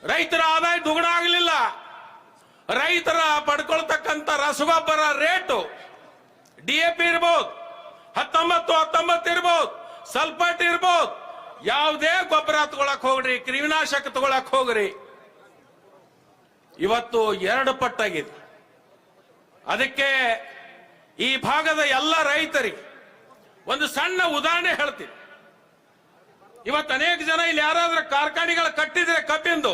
ರೈತರ ಆದಾಯ ದುಗುಣ ಆಗಲಿಲ್ಲ. ರೈತರ ಪಡ್ಕೊಳ್ತಕ್ಕಂಥ ರಸಗೊಬ್ಬರ ರೇಟು DAP ಇರ್ಬೋದು, 19 ಇರ್ಬೋದು, ಸಲ್ಫೇಟ್ ಇರ್ಬೋದು, ಯಾವುದೇ ಗೊಬ್ಬರ ತಗೊಳಕ್ ಹೋಗ್ರಿ, ಕ್ರಿಮಿನಾಶಕ ತಗೊಳಕ್ ಹೋಗ್ರಿ, ಇವತ್ತು 2 ಪಟ್ಟಾಗಿದೆ. ಅದಕ್ಕೆ ಈ ಭಾಗದ ಎಲ್ಲ ರೈತರಿಗೆ ಒಂದು ಸಣ್ಣ ಉದಾಹರಣೆ ಹೇಳ್ತೀನಿ. ಇವತ್ತು ಅನೇಕ ಜನ ಇಲ್ಲಿ ಯಾರಾದ್ರೂ ಕಾರ್ಖಾನೆಗಳು ಕಟ್ಟಿದ್ರೆ ಕಬ್ಬಿಂದು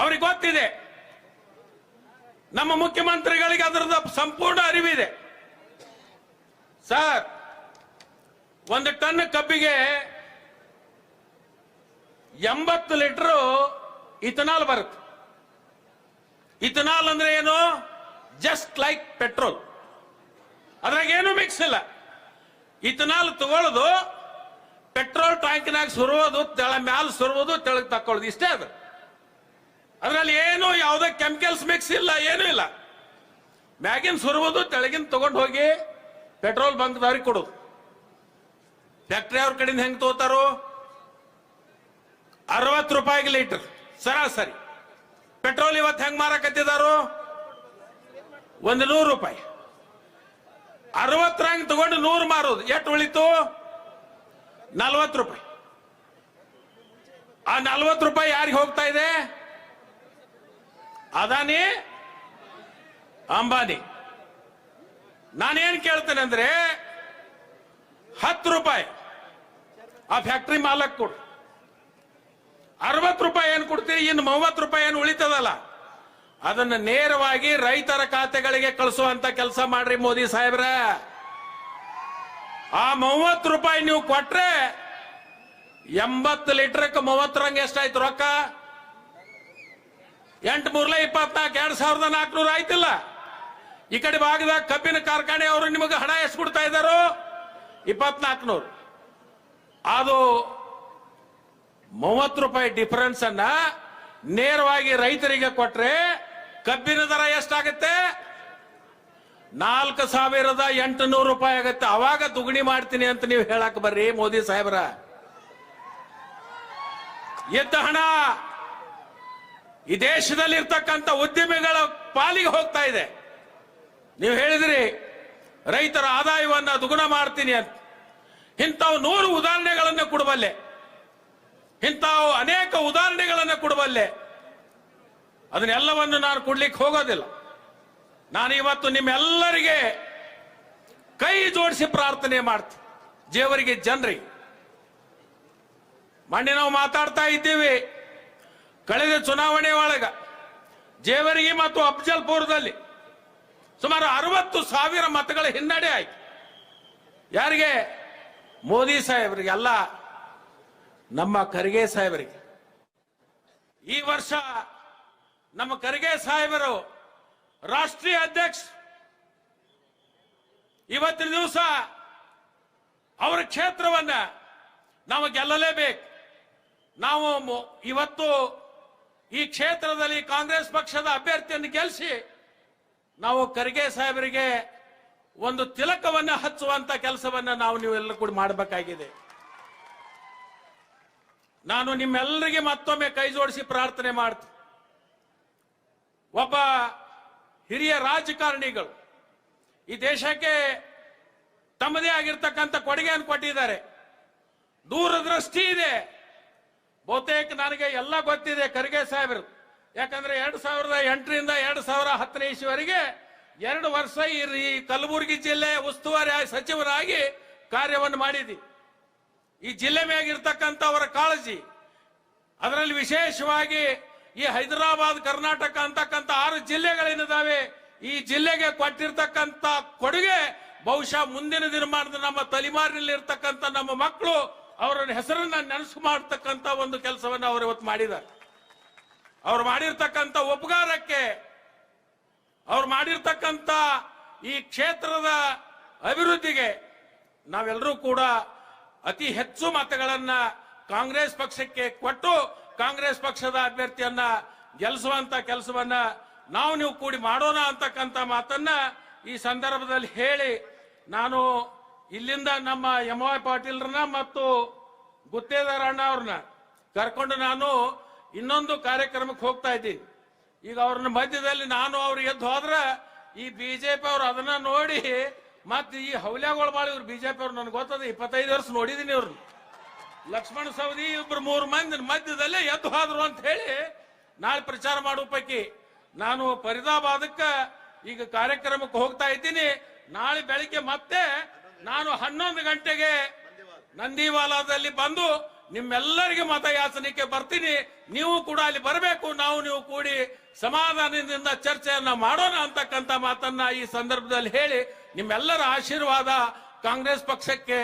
ಅವ್ರಿಗೆ ಗೊತ್ತಿದೆ. ನಮ್ಮ ಮುಖ್ಯಮಂತ್ರಿಗಳಿಗೆ ಅದರದ ಸಂಪೂರ್ಣ ಅರಿವಿದೆ. ಸರ್, 1 ಟನ್ ಕಬ್ಬಿಗೆ 80 ಲೀಟರ್ ಇಥನಾಲ್ ಬರುತ್ತೆ. ಇಥನಾಲ್ ಅಂದ್ರೆ ಏನು? Just like petrol. ಅದ್ರಾಗ ಏನು ಮಿಕ್ಸ್ ಇಲ್ಲ. ಇಥನಾಲ್ ತಗೊಳ್ಳೋದು, ಪೆಟ್ರೋಲ್ ಟ್ಯಾಂಕ್ನಾಗ ಸುರುವುದು, ಮ್ಯಾಲ ಸುರುವುದು, ತೆಳಗ್ ತಕ್ಕೊಳ್ಳೋದು, ಇಷ್ಟೇ ಅದು. ಅದರಲ್ಲಿ ಏನು ಯಾವುದೇ ಕೆಮಿಕಲ್ಸ್ ಮಿಕ್ಸ್ ಇಲ್ಲ, ಏನೂ ಇಲ್ಲ. ಮ್ಯಾಗಿನ ಸುರುವುದು, ತೆಳಗಿನ ತಗೊಂಡು ಹೋಗಿ ಪೆಟ್ರೋಲ್ ಬಂಕ್ದವ್ರಿಗೆ ಕೊಡೋದು. ಫ್ಯಾಕ್ಟ್ರಿ ಅವ್ರ ಕಡೆಯಿಂದ ಹೆಂಗ್ ತಗೋತಾರೋ? 60 ರೂಪಾಯಿಗೆ ಲೀಟರ್ ಸರಾಸರಿ. ಪೆಟ್ರೋಲ್ ಇವತ್ತು ಹೆಂಗ್ ಮಾರಕತ್ತಿದಾರೋ? 100 ರೂಪಾಯಿ. 60 ರಂಗ್ ತಗೊಂಡು 100 ಮಾರೋದು, ಎಷ್ಟು ಉಳಿತು? 40 ರೂಪಾಯಿ. ಆ 40 ರೂಪಾಯಿ ಯಾರಿಗೆ ಹೋಗ್ತಾ ಇದೆ? ಅದಾನಿ, ಅಂಬಾನಿ. ನಾನೇನ್ ಕೇಳ್ತೇನೆ ಅಂದ್ರೆ, 10 ರೂಪಾಯಿ ಆ ಫ್ಯಾಕ್ಟ್ರಿ ಮಾಲಕ್ ಕೊಡು, 60 ರೂಪಾಯಿ ಏನ್ ಕೊಡ್ತೀರಿ, ಇನ್ನು 30 ರೂಪಾಯಿ ಏನು ಉಳಿತದಲ್ಲ, ಅದನ್ನ ನೇರವಾಗಿ ರೈತರ ಖಾತೆಗಳಿಗೆ ಕಳಿಸುವಂತ ಕೆಲಸ ಮಾಡ್ರಿ ಮೋದಿ ಸಾಹೇಬ್ರ. ಆ 30 ರೂಪಾಯಿ ನೀವು ಕೊಟ್ರೆ 80 ಲೀಟರ್ಕ್ಕೆ 30 ರಂಗ್ ಎಷ್ಟಾಯ್ತು ರೊಕ್ಕ? 8 3 24 2400 ಆಯ್ತಿಲ್ಲ. ಈ ಕಡೆ ಭಾಗದಾಗ ಕಬ್ಬಿನ ಕಾರ್ಖಾನೆ ಅವರು ನಿಮಗೆ ಹಣ ಎಷ್ಟು ಕೊಡ್ತಾ ಇದ್ದಾರೋ? 2400. ಅದು 30 ರೂಪಾಯಿ ಡಿಫರೆನ್ಸ್ ಅನ್ನ ನೇರವಾಗಿ ರೈತರಿಗೆ ಕೊಟ್ರೆ ಕಬ್ಬಿನ ದರ ಎಷ್ಟಾಗುತ್ತೆ? 4800 ರೂಪಾಯಿ ಆಗುತ್ತೆ. ಅವಾಗ ದುಗುಣಿ ಮಾಡ್ತೀನಿ ಅಂತ ನೀವು ಹೇಳಕ್ ಬರ್ರಿ ಮೋದಿ ಸಾಹೇಬ್ರ. ಎದ್ದ ಹಣ ಈ ದೇಶದಲ್ಲಿ ಇರ್ತಕ್ಕಂಥ ಉದ್ಯಮಿಗಳ ಪಾಲಿಗೆ ಹೋಗ್ತಾ ಇದೆ. ನೀವು ಹೇಳಿದ್ರಿ ರೈತರ ಆದಾಯವನ್ನ ದುಗುಣ ಮಾಡ್ತೀನಿ ಅಂತ. ಇಂಥವು 100 ಉದಾಹರಣೆಗಳನ್ನು ಕೊಡಬಲ್ಲೆ, ಇಂಥವು ಅನೇಕ ಉದಾಹರಣೆಗಳನ್ನು ಕೊಡಬಲ್ಲೆ. ಅದನ್ನೆಲ್ಲವನ್ನು ನಾನು ಕೊಡ್ಲಿಕ್ಕೆ ಹೋಗೋದಿಲ್ಲ. ನಾನು ಇವತ್ತು ನಿಮ್ಮೆಲ್ಲರಿಗೆ ಕೈ ಜೋಡಿಸಿ ಪ್ರಾರ್ಥನೆ ಮಾಡ್ತೀನಿ, ದೇವರಿಗೆ, ಜನರಿಗೆ. ಮೊನ್ನೆ ನಾವು ಮಾತಾಡ್ತಾ ಇದ್ದೀವಿ, ಕಳೆದ ಚುನಾವಣೆ ಒಳಗ ಜೇವರಿಗೆ ಮತ್ತು ಅಫಜಲ್ಪುರದಲ್ಲಿ ಸುಮಾರು 60,000 ಮತಗಳ ಹಿನ್ನಡೆ ಆಯ್ತು. ಯಾರಿಗೆ? ಮೋದಿ ಸಾಹೇಬರಿಗೆ ಅಲ್ಲ, ನಮ್ಮ ಖರ್ಗೆ ಸಾಹೇಬರಿಗೆ. ಈ ವರ್ಷ ನಮ್ಮ ಖರ್ಗೆ ಸಾಹೇಬರು ರಾಷ್ಟ್ರೀಯ ಅಧ್ಯಕ್ಷ. ಇವತ್ತಿನ ದಿವಸ ಅವರ ಕ್ಷೇತ್ರವನ್ನ ನಾವು ಗೆಲ್ಲಲೇಬೇಕು. ನಾವು ಇವತ್ತು ಈ ಕ್ಷೇತ್ರದಲ್ಲಿ ಕಾಂಗ್ರೆಸ್ ಪಕ್ಷದ ಅಭ್ಯರ್ಥಿಯನ್ನು ಗೆಲ್ಲಿಸಿ ನಾವು ಖರ್ಗೆ ಸಾಹೇಬರಿಗೆ ಒಂದು ತಿಲಕವನ್ನ ಹಚ್ಚುವಂತ ಕೆಲಸವನ್ನ ನಾವು ನೀವೆಲ್ಲ ಕೂಡ ಮಾಡಬೇಕಾಗಿದೆ. ನಾನು ನಿಮ್ಮೆಲ್ಲರಿಗೆ ಮತ್ತೊಮ್ಮೆ ಕೈ ಜೋಡಿಸಿ ಪ್ರಾರ್ಥನೆ ಮಾಡ್ತೀನಿ. ಒಬ್ಬ ಹಿರಿಯ ರಾಜಕಾರಣಿಗಳು ಈ ದೇಶಕ್ಕೆ ತಮ್ಮದೇ ಆಗಿರ್ತಕ್ಕಂಥ ಕೊಡುಗೆಯನ್ನು ಕೊಟ್ಟಿದ್ದಾರೆ. ದೂರದೃಷ್ಟಿ ಇದೆ. ಬಹುತೇಕ ನನಗೆ ಎಲ್ಲ ಗೊತ್ತಿದೆ ಖರ್ಗೆ ಸಾಹೇಬರು. ಯಾಕಂದ್ರೆ 2008ರಿಂದ 2010 ಇಸ್ವಿವರೆಗೆ 2 ವರ್ಷ ಈ ಕಲಬುರಗಿ ಜಿಲ್ಲೆ ಉಸ್ತುವಾರಿ ಸಚಿವರಾಗಿ ಕಾರ್ಯವನ್ನು ಮಾಡಿದ್ವಿ. ಈ ಜಿಲ್ಲೆ ಮೇಗಿರ್ತಕ್ಕಂಥ ಅವರ ಕಾಳಜಿ, ಅದರಲ್ಲಿ ವಿಶೇಷವಾಗಿ ಈ ಹೈದರಾಬಾದ್, ಕರ್ನಾಟಕ ಅಂತಕ್ಕಂಥ 6 ಜಿಲ್ಲೆಗಳೇನಿದಾವೆ, ಈ ಜಿಲ್ಲೆಗೆ ಕೊಟ್ಟಿರ್ತಕ್ಕಂಥ ಕೊಡುಗೆ ಬಹುಶಃ ಮುಂದಿನ ದಿನಮಾನದ ನಮ್ಮ ತಲೆಮಾರಿನಲ್ಲಿ ಇರ್ತಕ್ಕಂಥ ನಮ್ಮ ಮಕ್ಕಳು ಅವರ ಹೆಸರನ್ನ ನೆನಸು ಮಾಡತಕ್ಕಂಥ ಒಂದು ಕೆಲಸವನ್ನು ಅವರು ಇವತ್ತು ಮಾಡಿದ್ದಾರೆ. ಅವ್ರು ಮಾಡಿರ್ತಕ್ಕಂಥ ಉಪಕಾರಕ್ಕೆ, ಅವ್ರು ಮಾಡಿರ್ತಕ್ಕಂಥ ಈ ಕ್ಷೇತ್ರದ ಅಭಿವೃದ್ಧಿಗೆ ನಾವೆಲ್ಲರೂ ಕೂಡ ಅತಿ ಹೆಚ್ಚು ಮತಗಳನ್ನ ಕಾಂಗ್ರೆಸ್ ಪಕ್ಷಕ್ಕೆ ಕೊಟ್ಟು ಕಾಂಗ್ರೆಸ್ ಪಕ್ಷದ ಅಭ್ಯರ್ಥಿಯನ್ನ ಗೆಲ್ಲಿಸುವಂತ ಕೆಲಸವನ್ನ ನೀವು ಕೂಡಿ ಮಾಡೋಣ ಅಂತಕ್ಕಂಥ ಮಾತನ್ನ ಈ ಸಂದರ್ಭದಲ್ಲಿ ಹೇಳಿ, ನಾನು ಇಲ್ಲಿಂದ ನಮ್ಮ ಎಂ.ವೈ. ಪಾಟೀಲ್ರನ್ನ ಮತ್ತು ಗುತ್ತೇದಾರ್ ಅಣ್ಣ ಅವ್ರನ್ನ ಕರ್ಕೊಂಡು ನಾನು ಇನ್ನೊಂದು ಕಾರ್ಯಕ್ರಮಕ್ಕೆ ಹೋಗ್ತಾ ಇದ್ದೀನಿ. ಈಗ ಅವ್ರನ್ನ ಮಧ್ಯದಲ್ಲಿ ನಾನು ಅವ್ರು ಎದ್ದು ಹೋದ್ರ ಈ ಬಿಜೆಪಿ ಅವ್ರು ಅದನ್ನ ನೋಡಿ ಮತ್ತೆ ಈ ಹೌಲ್ಯಾಗಳು ಬಾಳಿ ಇವ್ರು ಬಿಜೆಪಿ ಅವ್ರು ನನಗೆ ಗೊತ್ತದ 25 ವರ್ಷ ನೋಡಿದೀನಿ ಅವ್ರನ್ನ. ಲಕ್ಷ್ಮಣ ಸವದಿ ಇಬ್ರು 3 ಮಂದಿ ಮಧ್ಯದಲ್ಲೇ ಎದ್ದು ಹೋದ್ರು ಅಂತ ಹೇಳಿ ನಾಳೆ ಪ್ರಚಾರ ಮಾಡೋ ಪೈಕಿ ನಾನು ಫರೀದಾಬಾದಕ್ಕ ಈಗ ಕಾರ್ಯಕ್ರಮಕ್ಕೆ ಹೋಗ್ತಾ ಇದ್ದೀನಿ. ನಾಳೆ ಬೆಳಿಗ್ಗೆ ಮತ್ತೆ ನಾನು 11 ಗಂಟೆಗೆ ನಂದಿವಾಲಾದಲ್ಲಿ ಬಂದು ನಿಮ್ಮೆಲ್ಲರಿಗೆ ಮತಯಾಚನೆಗೆ ಬರ್ತೀನಿ. ನೀವು ಕೂಡ ಅಲ್ಲಿ ಬರಬೇಕು. ನೀವು ಕೂಡಿ ಸಮಾಧಾನದಿಂದ ಚರ್ಚೆಯನ್ನ ಮಾಡೋಣ ಅಂತಕ್ಕಂಥ ಮಾತನ್ನ ಈ ಸಂದರ್ಭದಲ್ಲಿ ಹೇಳಿ ನಿಮ್ಮೆಲ್ಲರ ಆಶೀರ್ವಾದ ಕಾಂಗ್ರೆಸ್ ಪಕ್ಷಕ್ಕೆ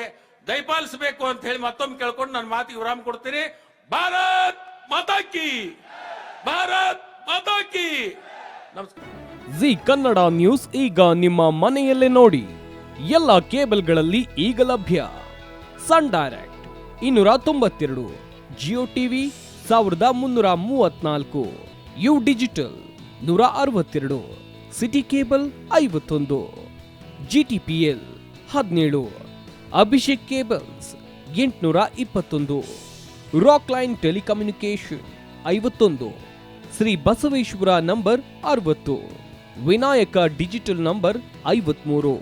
ದಯಪಾಲಿಸಬೇಕು ಅಂತ ಹೇಳಿ ಮತ್ತೊಮ್ಮೆ ಕೇಳ್ಕೊಂಡು ನನ್ನ ಮಾತಿಗೆ ವಿರಾಮ ಕೊಡ್ತೀನಿ. ಭಾರತ್ ಮಾತಾ ಕಿ, ಭಾರತ್ ಮಾತಾ ಕಿ. ನಮಸ್ಕಾರ. ಜಿ ಕನ್ನಡ ನ್ಯೂಸ್ ಈಗ ನಿಮ್ಮ ಮನೆಯಲ್ಲೇ ನೋಡಿ. ಎಲ್ಲ ಕೇಬಲ್ಗಳಲ್ಲಿ ಈಗ ಲಭ್ಯ. Sun direct 292, Jio TV 1334, U digital 162, city cable 51, GTPL 17, Abhishek cables 821, rock line telecommunication 51, Shri Basaveshwara number 60, Vinayaka digital number 53,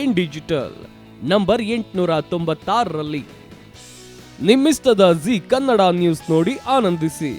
in digital number 896ರಲ್ಲಿ. ನಿಮ್ಮಿಷ್ಟದ ಜಿ ಕನ್ನಡ ನ್ಯೂಸ್ ನೋಡಿ ಆನಂದಿಸಿ.